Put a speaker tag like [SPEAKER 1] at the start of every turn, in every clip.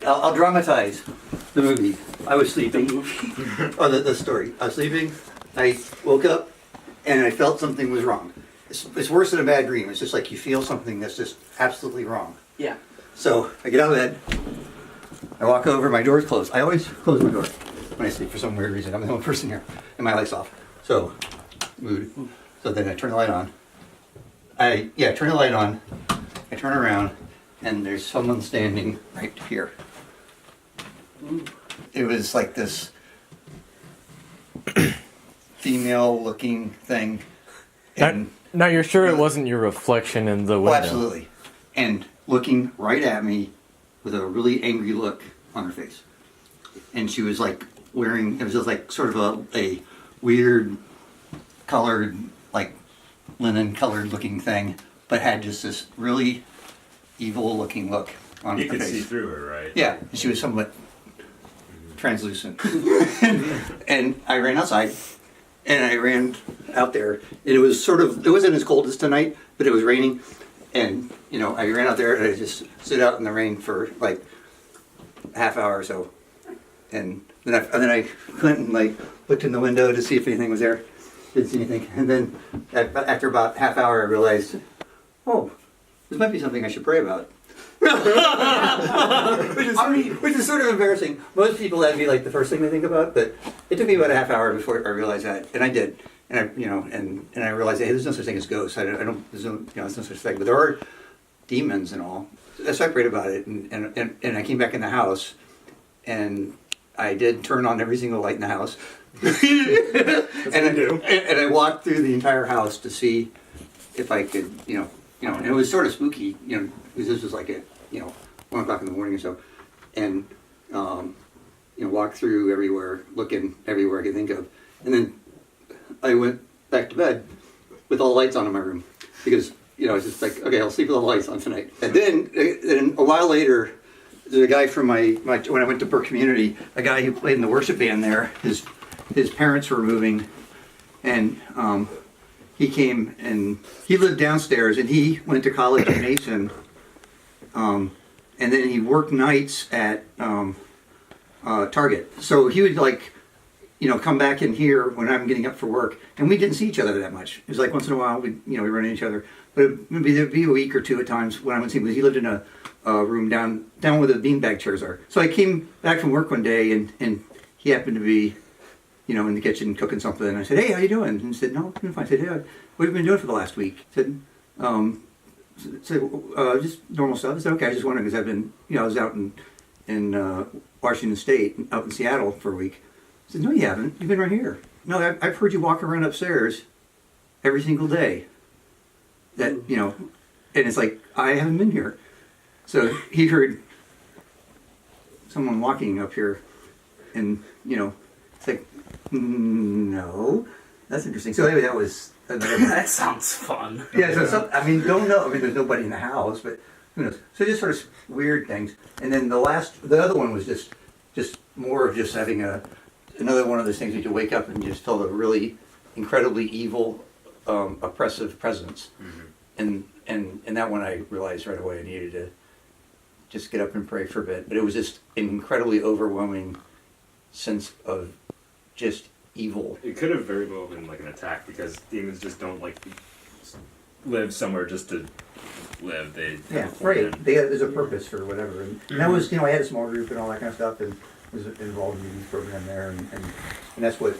[SPEAKER 1] I'll dramatize the movie. I was sleeping. Oh, the story. I was sleeping. I woke up and I felt something was wrong. It's worse than a bad dream. It's just like you feel something that's just absolutely wrong.
[SPEAKER 2] Yeah.
[SPEAKER 1] So I get out of bed. I walk over. My door's closed. I always close my door when I sleep for some weird reason. I'm the only person here, and my light's off. So, mood. So then I turn the light on. I turn the light on. I turn around, and there's someone standing right here. It was like this female-looking thing. And
[SPEAKER 3] now you're sure it wasn't your reflection in the window?
[SPEAKER 1] Oh, absolutely. And looking right at me with a really angry look on her face. And she was like wearing, it was just like sort of a weird colored, like linen colored looking thing, but had just this really evil looking look on her face.
[SPEAKER 4] You could see through her, right?
[SPEAKER 1] Yeah, and she was somewhat translucent. And I ran outside, and I ran out there. And it was sort of, it wasn't as cold as tonight, but it was raining. And, you know, I ran out there and I just stood out in the rain for like a half hour or so. And then I went and like looked in the window to see if anything was there. Didn't see anything. And then after about half hour, I realized, oh, this might be something I should pray about. which is sort of embarrassing. Most people, that'd be like the first thing they think about, but it took me about a half hour before I realized that, and I did. And I, you know, and I realized, hey, there's no such thing as ghosts. There's no, there's no such thing. But there are demons and all. So I prayed about it, and I came back in the house, and I did turn on every single light in the house. and I walked through the entire house to see if I could, and it was sort of spooky, because this was like at, 1 o'clock in the morning or so, and walked through everywhere, looking everywhere I could think of, and then I went back to bed with all the lights on in my room because it's just like, okay, I'll sleep with all the lights on tonight. And then a while later, there's a guy from my when I went to Burke Community, a guy who played in the worship band there. His parents were moving, and he came and he lived downstairs, and he went to college in Mason, and then he worked nights at Target. So he would come back in here when I'm getting up for work, and we didn't see each other that much. It was like once in a while we run into each other, but there'd be a week or two at times when I would see him because he lived in a room down where the beanbag chairs are. So I came back from work one day, and he happened to be in the kitchen cooking something, and I said, "Hey, how you doing?" And he said, "No, I'm fine." I said, "Yeah, what have you been doing for the last week?" He said, "Just normal stuff." I said, "Okay, I just wondering because I've been, I was out in Washington State, out in Seattle for a week." I said, "No, you haven't. You've been right here." "No, I've heard you walk around upstairs every single day. That, and it's like, I haven't been here." So he heard someone walking up here, and, it's like, no, that's interesting. So anyway, that was another
[SPEAKER 2] That sounds fun.
[SPEAKER 1] Yeah, so don't know. There's nobody in the house, but who knows? So just sort of weird things. And then the other one was just more of just having another one of those things where you wake up and just felt a really incredibly evil, oppressive presence. Mm-hmm. And that one I realized right away I needed to just get up and pray for a bit. But it was just an incredibly overwhelming sense of just evil.
[SPEAKER 4] It could have very well been like an attack because demons just don't live somewhere just to live. They
[SPEAKER 1] right. There's a purpose for whatever. And that was, I had a small group and all that kind of stuff, and was involved in the youth program there, and that's what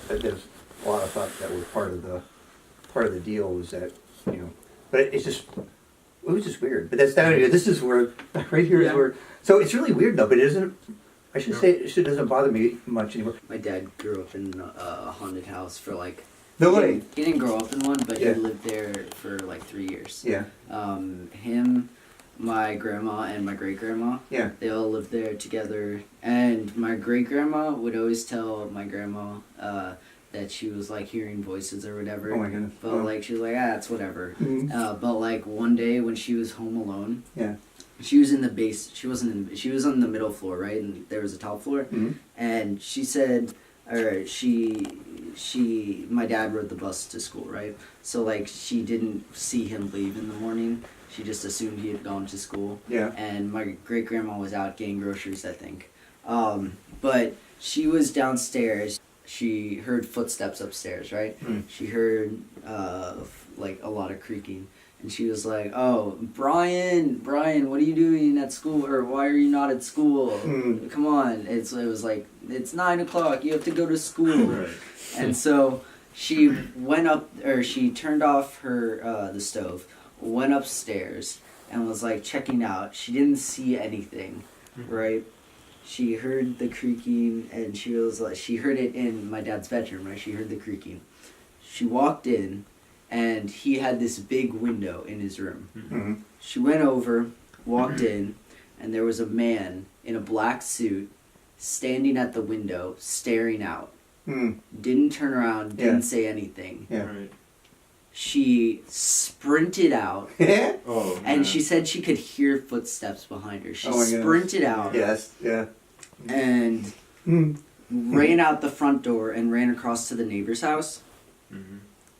[SPEAKER 1] there's a lot of thought that was part of the deal was that but it was just weird. But this is where right here is where. So it's really weird though, but it isn't. I should say it doesn't bother me much anymore.
[SPEAKER 2] My dad grew up in a haunted house for like.
[SPEAKER 1] No way.
[SPEAKER 2] He didn't grow up in one, but he lived there for like 3 years.
[SPEAKER 1] Yeah.
[SPEAKER 2] Him, my grandma, and my great grandma.
[SPEAKER 1] Yeah.
[SPEAKER 2] They all lived there together, and my great grandma would always tell my grandma that she was like hearing voices or whatever.
[SPEAKER 1] Oh my goodness.
[SPEAKER 2] But she was like, it's whatever.
[SPEAKER 1] Mm-hmm.
[SPEAKER 2] But like one day when she was home alone.
[SPEAKER 1] Yeah.
[SPEAKER 2] She was in the base. She was on the middle floor, right? And there was a top floor.
[SPEAKER 1] Mm-hmm.
[SPEAKER 2] And she said, my dad rode the bus to school, right? So like she didn't see him leave in the morning, She just assumed he had gone to school.
[SPEAKER 1] Yeah.
[SPEAKER 2] And my great grandma was out getting groceries, I think. But she was downstairs. She heard footsteps upstairs, right? She heard like a lot of creaking. And she was like, "Oh, Brian, what are you doing at school? Or why are you not at school? Come on!" It was like, "It's 9 o'clock. You have to go to school."
[SPEAKER 4] Right.
[SPEAKER 2] And so she went up, or she turned off her the stove, went upstairs, and was like checking out. She didn't see anything, right? She heard the creaking, and she was like, she heard it in my dad's bedroom, right? She heard the creaking. She walked in, and he had this big window in his room. She went over, walked in, and there was a man in a black suit standing at the window, staring out. Didn't turn around, didn't say anything.
[SPEAKER 1] Yeah.
[SPEAKER 4] Right.
[SPEAKER 2] She sprinted out,
[SPEAKER 4] Oh.
[SPEAKER 2] and
[SPEAKER 4] man.
[SPEAKER 2] she said she could hear footsteps behind her. She
[SPEAKER 1] Oh my goodness.
[SPEAKER 2] sprinted out
[SPEAKER 1] Yes. Yeah.
[SPEAKER 2] and ran out the front door and ran across to the neighbor's house.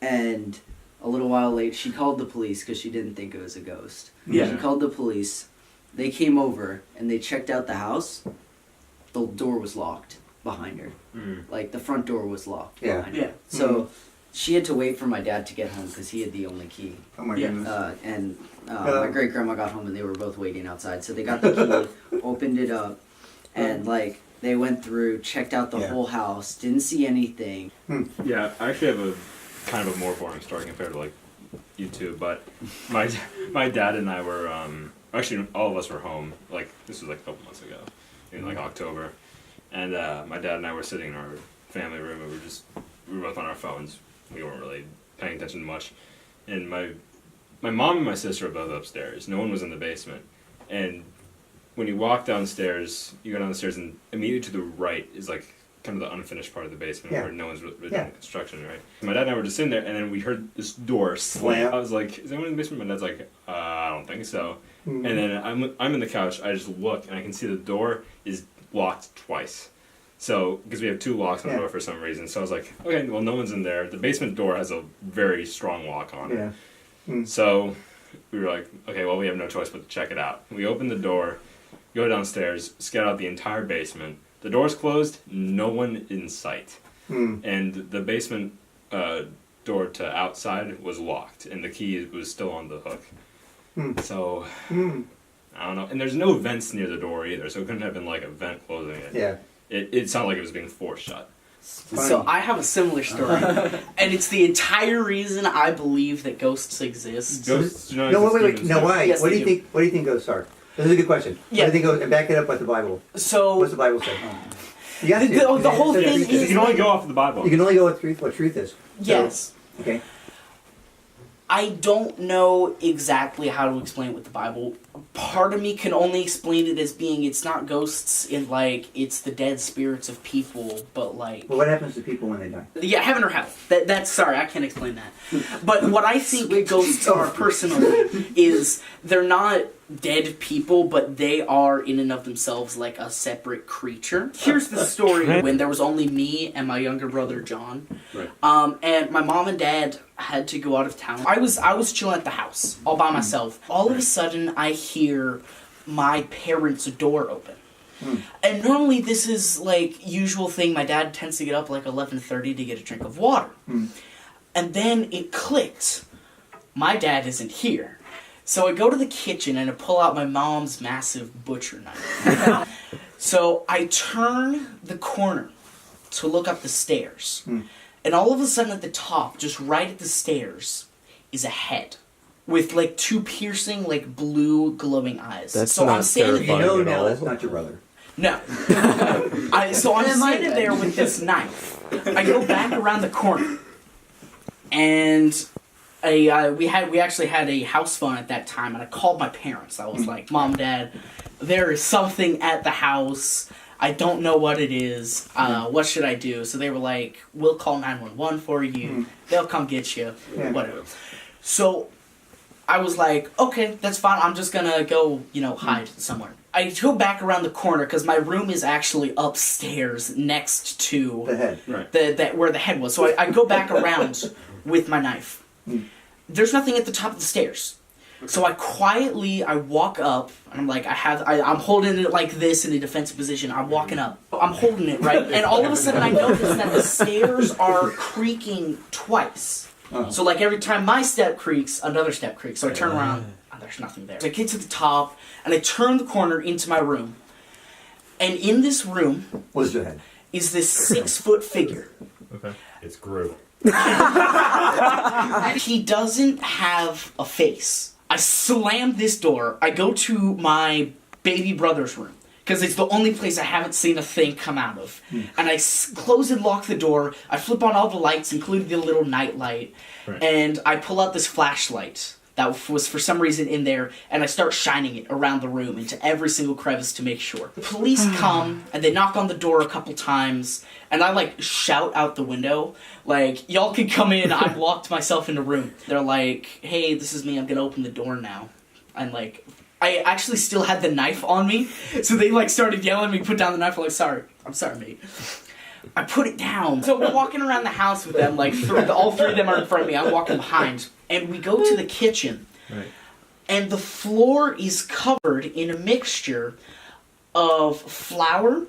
[SPEAKER 2] And a little while later, she called the police because she didn't think it was a ghost.
[SPEAKER 1] Yeah.
[SPEAKER 2] She called the police. They came over and they checked out the house. The door was locked behind her. Like the front door was locked behind her.
[SPEAKER 5] Yeah.
[SPEAKER 2] So she had to wait for my dad to get home because he had the only key.
[SPEAKER 1] Oh my
[SPEAKER 5] Yeah.
[SPEAKER 1] goodness.
[SPEAKER 2] And my great grandma got home and they were both waiting outside. So they got the key, opened it up, and like they went through, checked out the whole house, didn't see anything.
[SPEAKER 4] Yeah, I actually have a kind of a more boring story compared to like you two, but my dad and I were actually all of us were home. Like this was like a couple months ago, in like October, and my dad and I were sitting in our family room and we were both on our phones. We weren't really paying attention to much, and my mom and my sister were both upstairs. No one was in the basement, and when you walk downstairs, you go down the stairs, and immediately to the right is like kind of the unfinished part of the basement where no one's really doing construction, right? My dad and I were just sitting there, and then we heard this door slam. I was like, "Is anyone in the basement?" My dad's like, "I don't think so." And then I'm in the couch. I just look, and I can see the door is locked twice. So because we have two locks on the door for some reason, so I was like, "Okay, well, no one's in there." The basement door has a very strong lock on it. So we were like, "Okay, well, we have no choice but to check it out." We open the door. Go downstairs, scout out the entire basement. The door's closed, no one in sight. And the basement door to outside was locked, and the key was still on the hook. So, I don't know. And there's no vents near the door either, so it couldn't have been like a vent closing it.
[SPEAKER 1] Yeah.
[SPEAKER 4] It sounded like it was being forced shut.
[SPEAKER 5] So I have a similar story, and it's the entire reason I believe that ghosts exist.
[SPEAKER 4] Ghosts do not
[SPEAKER 1] No,
[SPEAKER 4] exist
[SPEAKER 1] wait.
[SPEAKER 4] even
[SPEAKER 1] No,
[SPEAKER 4] so.
[SPEAKER 1] why?
[SPEAKER 5] Yes,
[SPEAKER 1] What do
[SPEAKER 5] they
[SPEAKER 1] you
[SPEAKER 5] do.
[SPEAKER 1] think? What do you think ghosts are? This is a good question.
[SPEAKER 5] Yeah.
[SPEAKER 1] What do you think? And back it up with the Bible.
[SPEAKER 5] So
[SPEAKER 1] What's the Bible say? You have to.
[SPEAKER 5] The whole
[SPEAKER 1] It says
[SPEAKER 5] thing
[SPEAKER 1] truth.
[SPEAKER 5] is-
[SPEAKER 4] You can only go off of the Bible.
[SPEAKER 1] You can only go with truth. What truth is?
[SPEAKER 5] yes,
[SPEAKER 1] Okay.
[SPEAKER 5] I don't know exactly how to explain it with the Bible. Part of me can only explain it as being it's not ghosts in like it's the dead spirits of people, but like
[SPEAKER 1] Well, what happens to people when they die?
[SPEAKER 5] yeah, heaven or hell. That's sorry, I can't explain that. But what I think ghosts are personally is they're not dead people, but they are in and of themselves like a separate creature. Here's the story when there was only me and my younger brother John.
[SPEAKER 4] Right.
[SPEAKER 5] And my mom and dad had to go out of town. I was chilling at the house all by myself. All of a sudden I hear my parents' door open. And normally this is like usual thing. My dad tends to get up like 11:30 to get a drink of water. And then it clicked. My dad isn't here. So I go to the kitchen and I pull out my mom's massive butcher knife. So I turn the corner to look up the stairs. And all of a sudden at the top, just right at the stairs, is a head. With like two piercing, like blue glowing eyes.
[SPEAKER 3] That's
[SPEAKER 5] so
[SPEAKER 3] not
[SPEAKER 5] I'm standing
[SPEAKER 1] You
[SPEAKER 3] terrifying.
[SPEAKER 1] know
[SPEAKER 3] at
[SPEAKER 1] now
[SPEAKER 3] all.
[SPEAKER 1] that's not your brother.
[SPEAKER 5] no. So I'm standing there with this knife. I go back around the corner. And we actually had a house phone at that time, and I called my parents. I was like, "Mom, Dad, there is something at the house. I don't know what it is. What should I do?" So they were like, "We'll call 911 for you. They'll come get you. Whatever." So I was like, "Okay, that's fine. I'm just gonna go, hide somewhere." I go back around the corner because my room is actually upstairs next to
[SPEAKER 1] The head.
[SPEAKER 4] Right.
[SPEAKER 5] where the head was. So I go back around with my knife. There's nothing at the top of the stairs. So I walk up, and I'm like, I'm holding it like this in a defensive position. I'm walking up. I'm holding it, right? And all of a sudden I notice that the stairs are creaking twice. So like every time my step creaks, another step creaks. So I turn around, and there's nothing there. So I get to the top, and I turn the corner into my room. And in this room
[SPEAKER 1] What's your head?
[SPEAKER 5] is this 6-foot figure.
[SPEAKER 4] Okay. It's Gru.
[SPEAKER 5] He doesn't have a face. I slam this door. I go to my baby brother's room because it's the only place I haven't seen a thing come out of. And I close and lock the door. I flip on all the lights, including the little night light.
[SPEAKER 4] Right.
[SPEAKER 5] And I pull out this flashlight that was for some reason in there, and I start shining it around the room into every single crevice to make sure. The police come, and they knock on the door a couple times, and I, like, shout out the window, like, y'all can come in, I've locked myself in a room. They're like, hey, this is me, I'm gonna open the door now. And, like, I actually still had the knife on me, so they, like, started yelling at me, put down the knife, I'm like, I'm sorry, mate. I put it down. So we're walking around the house with them, like, all three of them are in front of me, I'm walking behind. And we go to the kitchen,
[SPEAKER 4] Right.
[SPEAKER 5] and the floor is covered in a mixture of flour,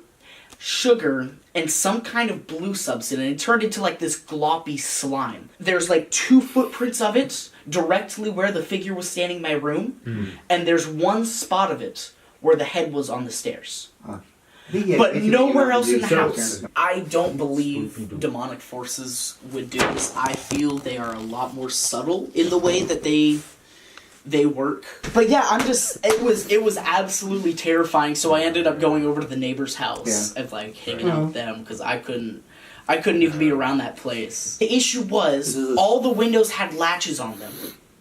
[SPEAKER 5] sugar, and some kind of blue substance, and it turned into like this gloppy slime. There's like 2 footprints of it directly where the figure was standing in my room, and there's one spot of it where the head was on the stairs. But nowhere else in the house. I don't believe demonic forces would do this. I feel they are a lot more subtle in the way that they work. But yeah, it was absolutely terrifying. So I ended up going over to the neighbor's house and like hanging out with them because I couldn't even be around that place. The issue was all the windows had latches on them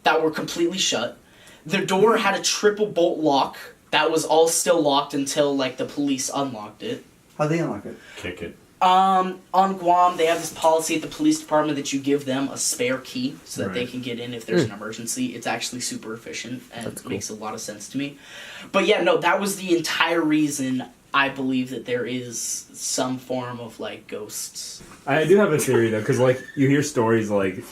[SPEAKER 5] that were completely shut. The door had a triple bolt lock. That was all still locked until, like, the police unlocked it.
[SPEAKER 1] How'd they unlock it?
[SPEAKER 4] Kick it.
[SPEAKER 5] On Guam, they have this policy at the police department that you give them a spare key so that they can get in if there's an emergency. It's actually super efficient and makes a lot of sense to me. But yeah, no, that was the entire reason I believe that there is some form of, like, ghosts.
[SPEAKER 4] I do have a theory, though, because, like, you hear stories like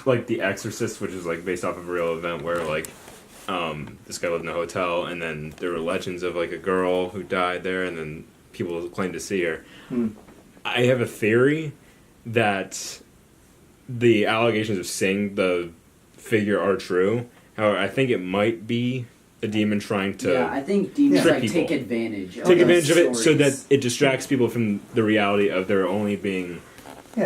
[SPEAKER 4] The Exorcist, which is, like, based off of a real event where, like, this guy lived in a hotel, and then there were legends of like a girl who died there, and then people claimed to see her. I have a theory that the allegations of seeing the figure are true. However, I think it might be a demon trying to
[SPEAKER 2] Yeah, I think demons
[SPEAKER 4] trick
[SPEAKER 2] like
[SPEAKER 4] people.
[SPEAKER 2] take advantage of
[SPEAKER 4] it so that
[SPEAKER 2] stories.
[SPEAKER 4] it distracts people from the reality of there only being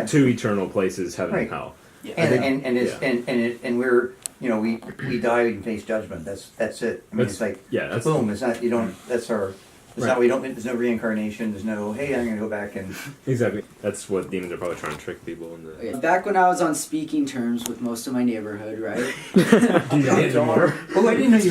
[SPEAKER 4] two eternal places, heaven and hell.
[SPEAKER 5] Yeah.
[SPEAKER 1] And we're, you know, we die and face judgment. That's it. I mean, it's like boom. It's not, you don't. That's our. It's not. We don't. There's no reincarnation. There's no. Hey, I'm gonna go back and.
[SPEAKER 4] Exactly. That's what demons are probably trying to trick people into.
[SPEAKER 2] Okay, back when I was on speaking terms with most of my neighborhood, right?
[SPEAKER 1] Oh, I didn't know you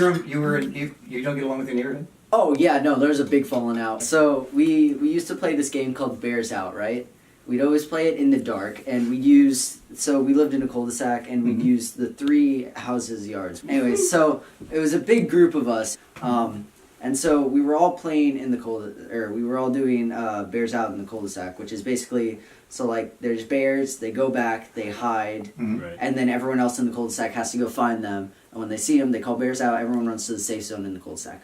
[SPEAKER 1] don't get along with your neighborhood.
[SPEAKER 2] Oh yeah, no, there's a big falling out. So we used to play this game called Bears Out, right? We'd always play it in the dark, and we lived in a cul-de-sac, and we'd use the 3 houses' yards. Anyways, so it was a big group of us, and so we were all playing in the we were all doing Bears Out in the cul-de-sac, which is basically, so like, there's bears, they go back, they hide, and then everyone else in the cul-de-sac has to go find them, and when they see them, they call Bears Out, everyone runs to the safe zone in the cul-de-sac.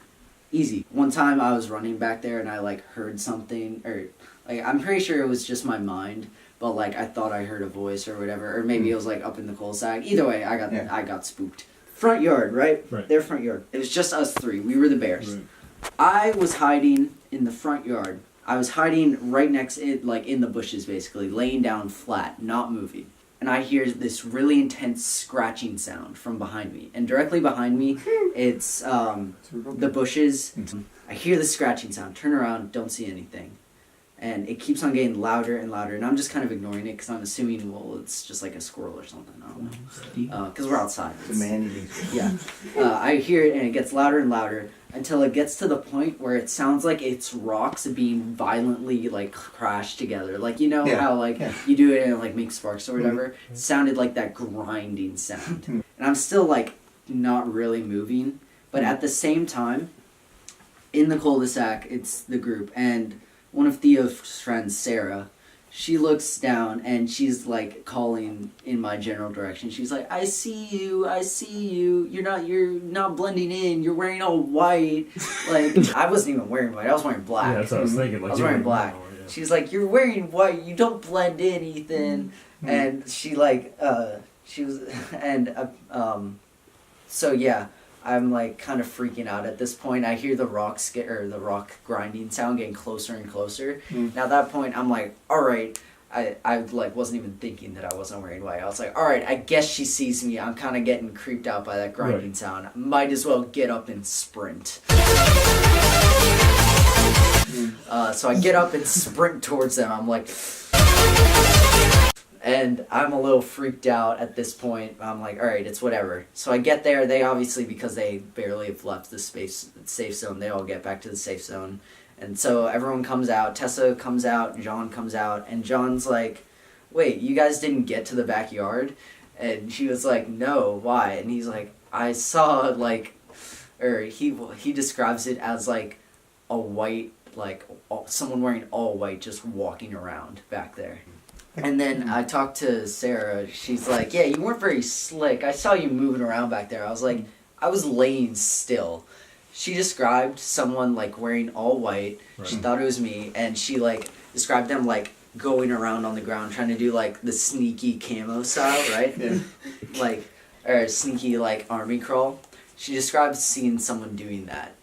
[SPEAKER 2] Easy. One time I was running back there, and I, like, heard something, or... Like, I'm pretty sure it was just my mind, but like I thought I heard a voice or whatever, or maybe it was like up in the cul-de-sac. Either way, I got spooked. Front yard, right? Their front yard. It was just us 3. We were the bears.
[SPEAKER 4] Right.
[SPEAKER 2] I was hiding in the front yard. I was hiding right next it, like in the bushes, basically, laying down flat, not moving. And I hear this really intense scratching sound from behind me, and directly behind me, it's the bushes. I hear the scratching sound. Turn around, don't see anything. And it keeps on getting louder and louder, and I'm just kind of ignoring it because I'm assuming, well, it's just like a squirrel or something. I don't know. Because we're outside.
[SPEAKER 1] It's a man-eating.
[SPEAKER 2] Yeah. I hear it, and it gets louder and louder until it gets to the point where it sounds like it's rocks being violently, like, crashed together. Like, you know how, like, you do it and it, like, makes sparks or whatever? It sounded like that grinding sound. And I'm still, like, not really moving. But at the same time, in the cul-de-sac, it's the group, and... one of Theo's friends, Sarah, she looks down and she's like calling in my general direction. She's like, I see you, you're not blending in, you're wearing all white. Like, I wasn't even wearing white, I was wearing black.
[SPEAKER 4] Yeah, that's what I was thinking. Like,
[SPEAKER 2] I was
[SPEAKER 4] you
[SPEAKER 2] wearing
[SPEAKER 4] were-
[SPEAKER 2] black.
[SPEAKER 4] yeah.
[SPEAKER 2] She's like, you're wearing white, you don't blend in, Ethan. And she like, she was, and so yeah, I'm like kind of freaking out at this point. I hear the rock the rock grinding sound getting closer and closer. And at that point, I'm like, all right. I like wasn't even thinking that I wasn't wearing white. I was like, all right, I guess she sees me. I'm kind of getting creeped out by that grinding sound. Might as well get up and sprint. So I get up and sprint towards them. I'm like, and I'm a little freaked out at this point. I'm like, all right, it's whatever. So I get there. They obviously, because they barely have left the safe zone, they all get back to the safe zone. And so everyone comes out. Tessa comes out. John comes out. And John's like, wait, you guys didn't get to the backyard? And she was like, no, why? And he's like, I saw, like, or he describes it as, like, a white, like, someone wearing all white just walking around back there. And then I talked to Sarah. She's like, yeah, you weren't very slick. I saw you moving around back there. I was like, I was laying still. She described someone like wearing all white. Right. She thought it was me, and she like described them like going around on the ground trying to do like the sneaky camo style, right? Yeah. Like, or sneaky like army crawl. She described seeing someone doing that,